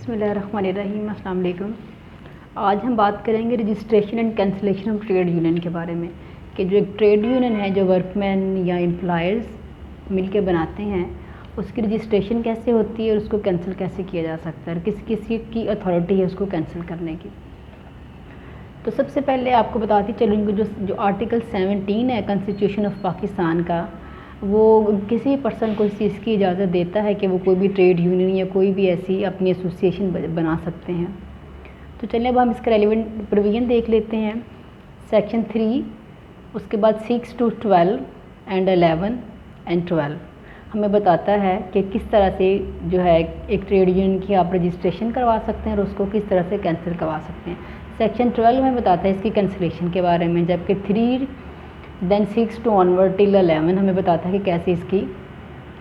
बिस्मिल्लाहिर्रहमानिर्रहीम। अस्सलाम वालेकुम। आज हम बात करेंगे registration and cancellation of trade union के बारे में कि जो एक ट्रेड यूनियन है जो वर्कमैन या एम्प्लॉयर्स मिलके बनाते हैं उसकी रजिस्ट्रेशन कैसे होती है और उसको कैंसिल कैसे किया जा सकता है और किस किसी की अथॉरिटी है उसको कैंसिल करने की। तो सबसे पहले आपको बताती चलूँगी जो आर्टिकल 17 है कॉन्स्टिट्यूशन ऑफ पाकिस्तान का, वो किसी पर्सन को इस चीज़ की इजाज़त देता है कि वो कोई भी ट्रेड यूनियन या कोई भी ऐसी अपनी एसोसिएशन बना सकते हैं। तो चलिए अब हम इसका रेलिवेंट प्रोविजन देख लेते हैं। सेक्शन 3, उसके बाद 6 to 12 एंड 11 एंड 12 हमें बताता है कि किस तरह से जो है एक ट्रेड यूनियन की आप रजिस्ट्रेशन करवा सकते हैं और उसको किस तरह से कैंसिल करवा सकते हैं। सेक्शन 12 में बताता है इसकी कैंसिलेशन के बारे में, जबकि 3 देन 6 to ऑनवर्ड टिल 11 हमें बताता है कि कैसे इसकी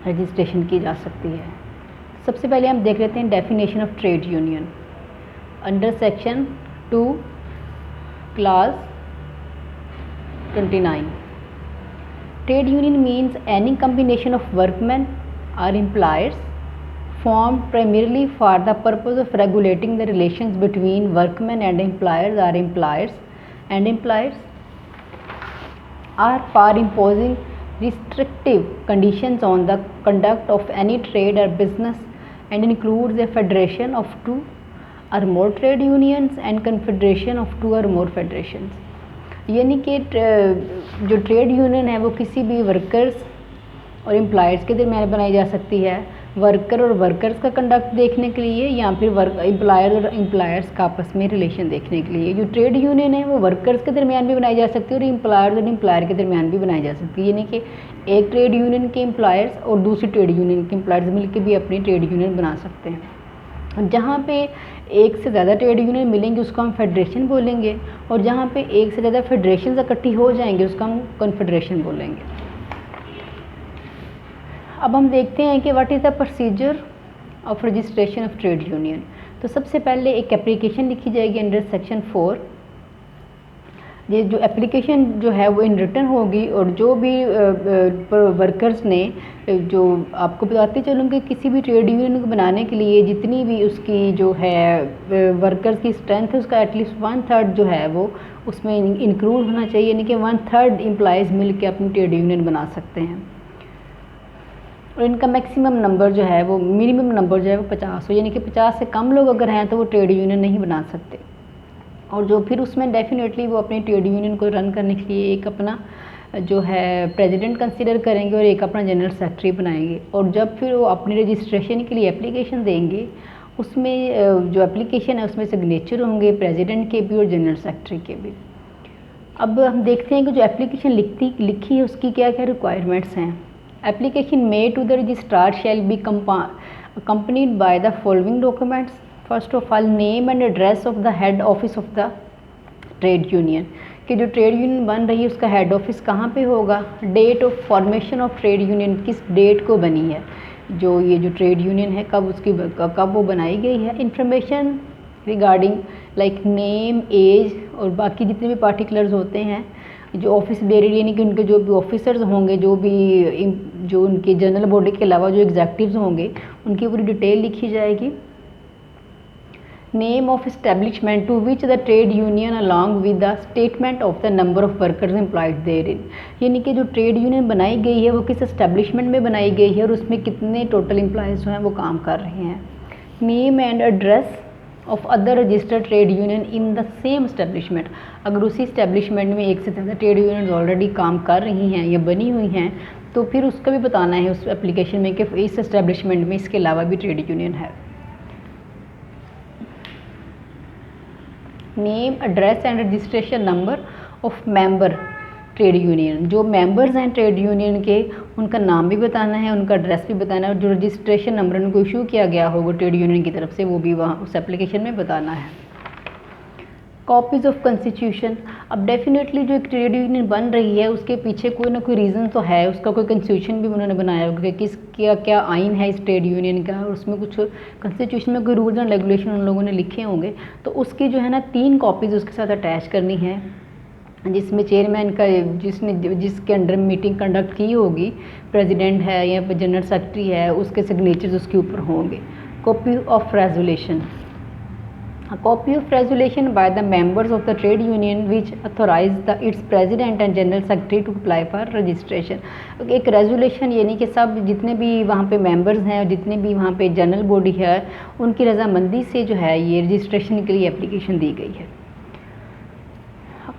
रजिस्ट्रेशन की जा सकती है। सबसे पहले हम देख लेते हैं definition of trade union under section 2 class 29। Trade union means any combination of workman और employers formed primarily for the purpose of regulating the relations between workmen and employers or for imposing restrictive conditions on the conduct of any trade or business, and includes a federation of 2 or more trade unions and confederation of 2 or more federations। यानी कि जो trade union है वो किसी भी workers और employers के दरमियान बनाई जा सकती है, वर्कर और वर्कर्स का कंडक्ट देखने के लिए या फिर एम्प्लॉयर और एम्प्लॉयर्स का आपस में रिलेशन देखने के लिए। जो ट्रेड यूनियन है वो वर्कर्स के दरमियान भी बनाई जा सकती है और एम्प्लॉयर और एम्प्लॉयर के दरमियान भी बनाई जा सकती है। यानी कि एक ट्रेड यूनियन के एम्प्लॉयर्स और दूसरी ट्रेड यूनियन के एम्प्लॉयर्स मिलकर भी अपनी ट्रेड यूनियन बना सकते हैं। जहाँ पे एक से ज़्यादा ट्रेड यूनियन मिलेंगे उसको हम फेडरेशन बोलेंगे, और जहाँ पे एक से ज़्यादा फेडरेशन इकट्ठी हो जाएंगे उसको हम कॉन्फेडरेशन बोलेंगे। अब हम देखते हैं कि what is the procedure of registration of trade union. तो सबसे पहले एक एप्लीकेशन लिखी जाएगी अंडर सेक्शन 4। ये जो एप्लीकेशन जो है वो इन रिटन होगी, और जो भी वर्कर्स ने, जो आपको बताते चलूँगी किसी भी ट्रेड यूनियन को बनाने के लिए जितनी भी उसकी जो है वर्कर्स की स्ट्रेंथ है उसका एटलीस्ट 1/3 जो है वो उसमें इंक्लूड होना चाहिए। यानी कि 1/3 एम्प्लॉयज़ मिल के अपनी ट्रेड यूनियन बना सकते हैं, और इनका मैक्सिमम नंबर जो है वो मिनिमम नंबर जो है वो 50 हो। यानी कि 50 से कम लोग अगर हैं तो वो ट्रेड यूनियन नहीं बना सकते, और जो फिर उसमें डेफिनेटली वो अपनी ट्रेड यूनियन को रन करने के लिए एक अपना जो है प्रेसिडेंट कंसीडर करेंगे और एक अपना जनरल सेक्रेटरी बनाएंगे। और जब फिर वो अपनी रजिस्ट्रेशन के लिए एप्लीकेशन देंगे उसमें जो एप्लीकेशन है उसमें सिग्नेचर होंगे प्रेसिडेंट के भी और जनरल सेक्रेटरी के भी। अब हम देखते हैं कि जो एप्लीकेशन लिखी है उसकी क्या क्या रिक्वायरमेंट्स हैं। Application made to the registrar shall be accompanied by the following documents. First of all, name and address of the head office of the trade union, कि जो ट्रेड यूनियन बन रही है उसका हेड ऑफिस कहाँ पे होगा। Date of formation of trade union, किस डेट को बनी है जो ये जो ट्रेड यूनियन है, कब वो बनाई गई है। Information regarding like name, age और बाकी जितने भी पार्टिकुलर्स होते हैं। जो ऑफिस बेरियर यानी कि उनके जो भी ऑफिसर्स होंगे, जो उनके जनरल बॉडी के अलावा जो एग्जेक्टिव्स होंगे उनकी पूरी डिटेल लिखी जाएगी। Name of establishment to which the trade union along with the statement of the number of workers employed therein, यानी कि जो ट्रेड यूनियन बनाई गई है वो किस एस्टेब्लिशमेंट में बनाई गई है और उसमें कितने टोटल एम्प्लॉयज़ जो हैं वो काम कर रहे हैं। Name and address of other registered trade union in the same establishment, अगर उसी एस्टेब्लिशमेंट में एक से ज़्यादा ट्रेड यूनियन ऑलरेडी काम कर रही हैं या बनी हुई हैं तो फिर उसका भी बताना है उस एप्लीकेशन में कि इस एस्टेब्लिशमेंट में इसके अलावा भी ट्रेड यूनियन है। Name, address and registration number of member trade union, जो मेंबर्स हैं ट्रेड यूनियन के उनका नाम भी बताना है, उनका एड्रेस भी बताना है, और जो रजिस्ट्रेशन नंबर उनको इशू किया गया होगा ट्रेड यूनियन की तरफ से वो भी वहाँ उस एप्लीकेशन में बताना है। कॉपीज़ ऑफ कॉन्स्टिट्यूशन, अब डेफिनेटली जो एक ट्रेड यूनियन बन रही है उसके पीछे कोई ना कोई रीज़न तो है, उसका कोई कॉन्स्टिट्यूशन भी उन्होंने बनाया होगा कि किस क्या आइन है इस ट्रेड यूनियन का, और उसमें कुछ कॉन्स्टिट्यूशन में कोई रूल्स एंड रेगुलेशन उन लोगों ने लिखे होंगे। तो उसकी जो है ना 3 कॉपीज़ उसके साथ अटैच करनी है, जिसमें चेयरमैन का जिसके अंडर मीटिंग कंडक्ट की होगी, प्रेसिडेंट है या जनरल सेक्रेटरी है, उसके सिग्नेचर्स उसके ऊपर होंगे। Copy of resolution. A copy of resolution by the members of the trade union which authorize its president and general secretary to apply for registration. एक रेजोल्यूशन यानी कि सब जितने भी वहाँ पे मेंबर्स हैं, जितने भी वहाँ पे जनरल बॉडी है, उनकी रजामंदी से जो है ये रजिस्ट्रेशन के लिए एप्लीकेशन दी गई है.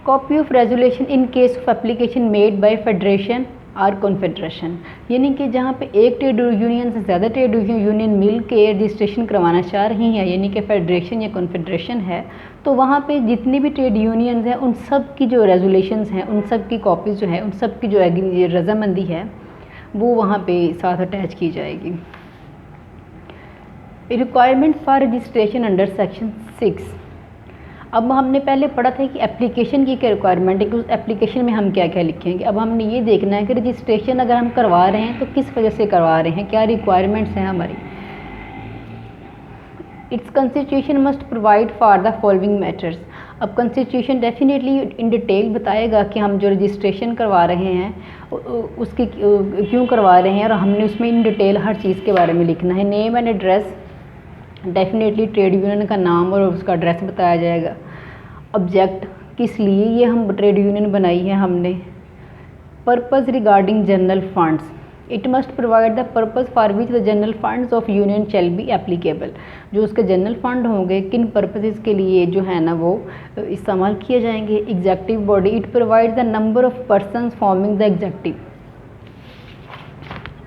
Copy of resolution in case of application made by federation और कॉन्फेडरेशन, यानी कि जहाँ पे एक ट्रेड यूनियन से ज़्यादा ट्रेड यूनियन मिल के रजिस्ट्रेशन करवाना चाह रही हैं, यानी कि फेडरेशन या कॉन्फेडरेशन है, तो वहाँ पे जितनी भी ट्रेड यूनियंस हैं उन सब की जो रेजोल्यूशंस हैं, उन सब की कॉपीज़ जो है, उन सब की जो रजामंदी है वो वहाँ पे साथ अटैच की जाएगी. Requirement for registration under section 6. अब हमने पहले पढ़ा था कि एप्लीकेशन की क्या रिक्वायरमेंट है, कि उस एप्लीकेशन में हम क्या क्या लिखेंगे. अब हमने ये देखना है कि रजिस्ट्रेशन अगर हम करवा रहे हैं तो किस वजह से करवा रहे हैं, क्या रिक्वायरमेंट्स हैं हमारी. It's constitution must provide for the following matters. अब कॉन्स्टिट्यूशन डेफिनेटली इन डिटेल बताएगा कि हम जो रजिस्ट्रेशन करवा रहे हैं उसकी क्यों करवा रहे हैं, और हमने उसमें इन डिटेल हर चीज़ के बारे में लिखना है. Name and address, definitely trade union का नाम और उसका एड्रेस बताया जाएगा. ऑब्जेक्ट, किस लिए ये हम ट्रेड यूनियन बनाई है हमने. Purpose regarding general funds, it must provide the purpose for which the general funds of union shall be applicable. जो उसके जनरल फंड होंगे किन पर्पसेस के लिए जो है ना वो इस्तेमाल किए जाएंगे. Executive body, it provide the number of persons forming the adjective.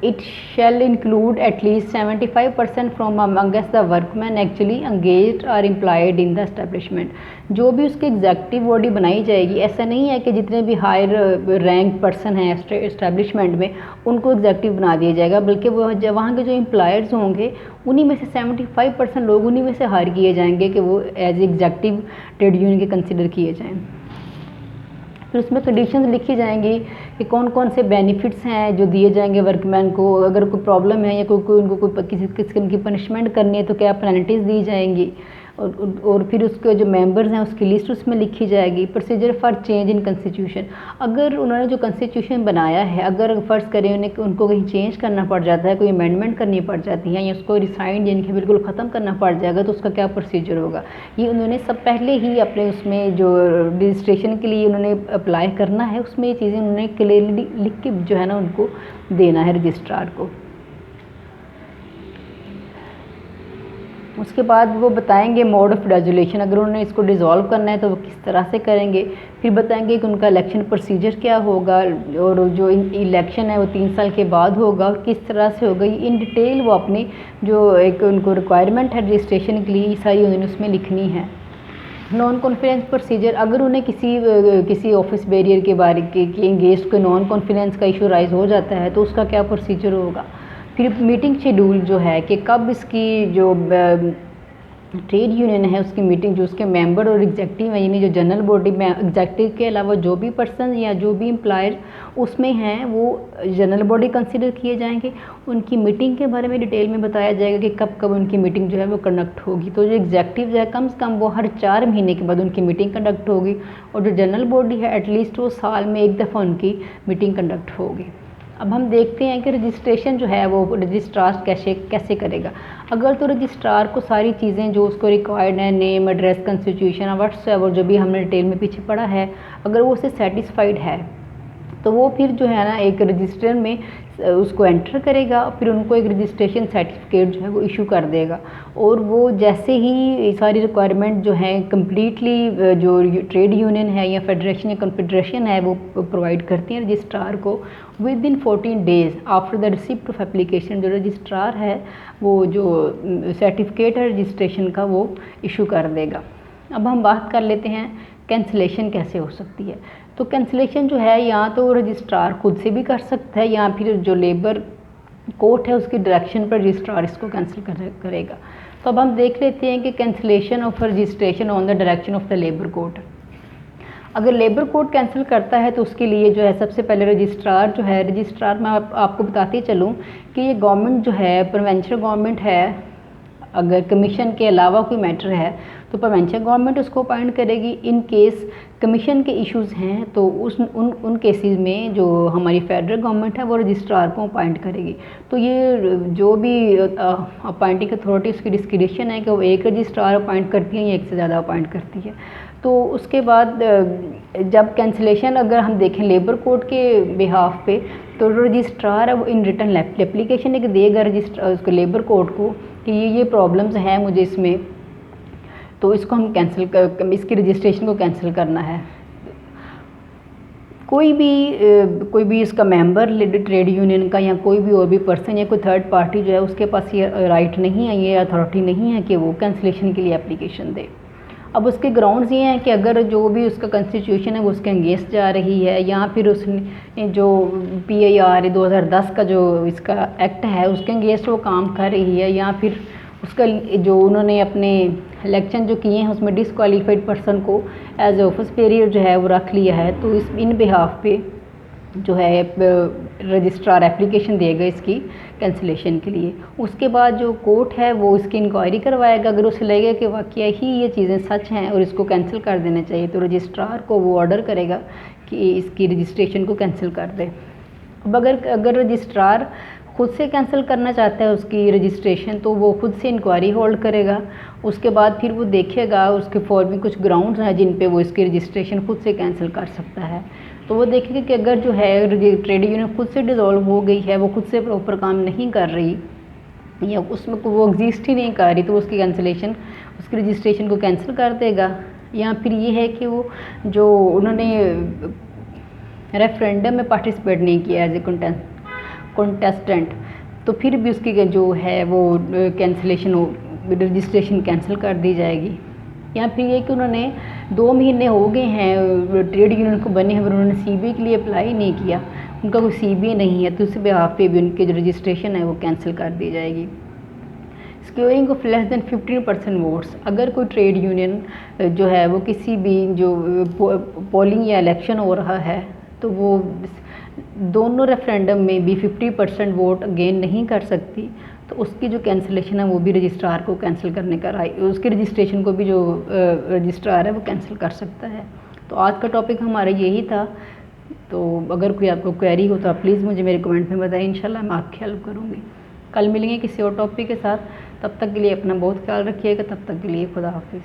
It shall include at least 75% from amongst the workmen actually engaged or employed in the establishment. जो भी उसकी एग्जेक्टिव बॉडी बनाई जाएगी, ऐसा नहीं है कि जितने भी हायर रैंक पर्सन हैं एस्टेब्लिशमेंट में उनको एग्जेक्टिव बना दिया जाएगा, बल्कि वो वहाँ के जो एम्प्लॉयर्स होंगे उन्हीं में से 75% लोग उन्हीं में से हायर किए जाएंगे कि वो एज एग्जेक्टिव ट्रेड यूनियन के कंसिडर किए जाएँ. फिर उसमें कंडीशंस लिखी जाएंगी कि कौन कौन से बेनिफिट्स हैं जो दिए जाएंगे वर्कमैन को. अगर कोई प्रॉब्लम है या कोई उनको कोई किसी किस्म की पनिशमेंट करनी है तो क्या पेनल्टीज़ दी जाएंगी. और फिर उसके जो मेंबर्स हैं उसकी लिस्ट उसमें लिखी जाएगी. Procedure for change in constitution, अगर उन्होंने जो कॉन्स्टिट्यूशन बनाया है अगर फ़र्ज़ करें उनको कहीं चेंज करना पड़ जाता है, कोई अमेंडमेंट करनी पड़ जाती है या उसको रिसाइंड यानी कि बिल्कुल ख़त्म करना पड़ जाएगा, तो उसका क्या प्रोसीजर होगा. ये उन्होंने सब पहले ही अपने उसमें जो रजिस्ट्रेशन के लिए उन्होंने अप्लाई करना है उसमें ये चीज़ें उन्होंने क्लियरली लिख के जो है ना उनको देना है रजिस्ट्रार को. उसके बाद वो बताएंगे मोड ऑफ रेजोल्यूशन, अगर उन्होंने इसको डिज़ोल्व करना है तो वो किस तरह से करेंगे. फिर बताएंगे कि उनका इलेक्शन प्रोसीजर क्या होगा, और जो इलेक्शन है वो 3 साल के बाद होगा और किस तरह से होगा. इन डिटेल वो अपनी जो एक उनको रिक्वायरमेंट है रजिस्ट्रेशन के लिए सारी उन्होंने उसमें लिखनी है. नॉन कॉन्फिडेंस प्रोसीजर, अगर उन्हें किसी ऑफिस बैरियर के बारे के इंगेज को नॉन कॉन्फिडेंस का इशू राइज हो जाता है तो उसका क्या प्रोसीजर होगा. फिर मीटिंग शेड्यूल जो है कि कब इसकी जो ट्रेड यूनियन है उसकी मीटिंग, जो उसके मेंबर और एग्जेक्टिव है यानी जो जनरल बॉडी में एग्जेक्टिव के अलावा जो भी पर्सन या जो भी एम्प्लॉयर उसमें हैं वो जनरल बॉडी कंसिडर किए जाएंगे. उनकी मीटिंग के बारे में डिटेल में बताया जाएगा कि कब कब उनकी मीटिंग जो है वो कंडक्ट होगी. तो जो एग्जेक्टिव जो है कम से कम वो हर 4 महीने के बाद उनकी मीटिंग कंडक्ट होगी, और जो जनरल बॉडी है एटलीस्ट वो साल में एक दफ़ा उनकी मीटिंग कंडक्ट होगी. अब हम देखते हैं कि रजिस्ट्रेशन जो है वो रजिस्ट्रार कैसे करेगा. अगर तो रजिस्ट्रार को सारी चीज़ें जो उसको रिक्वायर्ड है, नेम एड्रेस कॉन्स्टिट्यूशन व्हाट्सएप और जो भी हमने डिटेल में पीछे पढ़ा है, अगर वो उससे सेटिस्फाइड है तो वो फिर जो है ना एक रजिस्टर में उसको एंटर करेगा, फिर उनको एक रजिस्ट्रेशन सर्टिफिकेट जो है वो इशू कर देगा. और वो जैसे ही सारी रिक्वायरमेंट जो है कम्प्लीटली जो ट्रेड यूनियन है या फेडरेशन या कॉन्फेडरेशन है वो प्रोवाइड करती हैं रजिस्ट्रार को, with in 14 days after the receipt of application जो रजिस्ट्रार है वो जो सर्टिफिकेट है रजिस्ट्रेशन का वो इशू कर देगा. अब हम बात कर लेते हैं कैंसिलेशन कैसे हो सकती है. तो कैंसिलेशन जो है या तो रजिस्ट्रार खुद से भी कर सकता है या फिर जो लेबर कोर्ट है उसकी डायरेक्शन पर रजिस्ट्रार इसको कैंसिल करेगा. तो अब हम देख लेते हैं कि cancellation of registration on the direction of the labour court. अगर लेबर कोर्ट कैंसिल करता है तो उसके लिए जो है सबसे पहले रजिस्ट्रार मैं आपको बताती चलूँ कि ये गवर्नमेंट जो है प्रोविंशियल गवर्नमेंट है, अगर कमीशन के अलावा कोई मैटर है तो प्रोविंशियल गवर्नमेंट उसको अपॉइंट करेगी। इन केस कमीशन के इश्यूज़ हैं तो उन केसेस में जो हमारी फेडरल गवर्नमेंट है वो रजिस्ट्रार को अपॉइंट करेगी। तो ये जो भी अपॉइंटिंग अथॉरिटी उसकी डिस्क्रिप्शन है कि वो एक रजिस्ट्रार अपॉइंट करती है या एक से ज़्यादा अपॉइंट करती है। तो उसके बाद जब कैंसिलेशन अगर हम देखें लेबर कोड के बिहाफ पे, तो रजिस्ट्रार अब इन रिटर्न एप्लीकेशन एक देगा रजिस्ट्रार उसको लेबर कोड को कि ये प्रॉब्लम्स हैं मुझे इसमें, तो इसको हम इसकी रजिस्ट्रेशन को कैंसिल करना है। कोई भी इसका मेंबर ट्रेड यूनियन का या कोई भी और भी पर्सन या कोई थर्ड पार्टी जो है उसके पास ये राइट नहीं है, ये अथॉरिटी नहीं है कि वो कैंसिलेशन के लिए एप्लीकेशन दे। अब उसके ग्राउंड्स ये हैं कि अगर जो भी उसका कॉन्स्टिट्यूशन है वो उसके अगेंस्ट जा रही है, या फिर उसने जो PIR 2010 का जो इसका एक्ट है उसके अगेंस्ट वो काम कर रही है, या फिर उसका जो उन्होंने अपने इलेक्शन जो किए हैं उसमें डिसक्वालीफाइड पर्सन को एज ऑफिस पेरियर जो है वो रख लिया है, तो इन बिहाफ पे जो है रजिस्ट्रार एप्लीकेशन देगा इसकी कैंसिलेशन के लिए। उसके बाद जो कोर्ट है वो इसकी इंक्वायरी करवाएगा। अगर उसे लगेगा कि वाकई ही ये चीज़ें सच हैं और इसको कैंसिल कर देना चाहिए, तो रजिस्ट्रार को वो ऑर्डर करेगा कि इसकी रजिस्ट्रेशन को कैंसिल कर दे। अब अगर रजिस्ट्रार खुद से कैंसिल करना चाहता है उसकी रजिस्ट्रेशन, तो वो खुद से इंक्वायरी होल्ड करेगा। उसके बाद फिर वो देखेगा उसके फॉर में कुछ ग्राउंड्स हैं जिन पे वो इसकी रजिस्ट्रेशन खुद से कैंसिल कर सकता है। तो वो देखेगा कि अगर जो है ट्रेड यूनियन खुद से डिज़ोल्व हो गई है, वो खुद से प्रॉपर काम नहीं कर रही या उसमें वो एग्जिस्ट ही नहीं कर रही, तो उसकी कैंसिलेशन उसकी रजिस्ट्रेशन को कैंसिल कर देगा। या फिर ये है कि वो जो उन्होंने रेफरेंडम में पार्टिसिपेट नहीं किया एज ए कॉन्टेस्टेंट, तो फिर भी उसकी जो है वो कैंसिलेशन रजिस्ट्रेशन कैंसिल कर दी जाएगी। या फिर ये कि उन्होंने 2 महीने हो गए हैं ट्रेड यूनियन को बने हैं और उन्होंने CBA के लिए अप्लाई नहीं किया, उनका कोई CBA नहीं है, तो उस बिहाफ पे भी उनकी जो रजिस्ट्रेशन है वो कैंसिल कर दी जाएगी। Scoring of less than 15% votes, अगर कोई ट्रेड यूनियन जो है वो किसी भी जो पोलिंग या इलेक्शन हो रहा है तो वो दोनों रेफरेंडम में भी 50% वोट गेन नहीं कर सकती, तो उसकी जो कैंसिलेशन है वो भी रजिस्ट्रार को कैंसिल करने का राइट, उसकी रजिस्ट्रेशन को भी जो रजिस्ट्रार है वो कैंसिल कर सकता है। तो आज का टॉपिक हमारा यही था। तो अगर कोई आपको क्वेरी हो तो आप प्लीज़ मुझे मेरे कमेंट में बताएं, इंशाल्लाह मैं आपकी हेल्प करूँगी। कल मिलेंगे किसी और टॉपिक के साथ, तब तक के लिए अपना बहुत ख्याल रखिएगा। तब तक के लिए खुदा हाफिज़।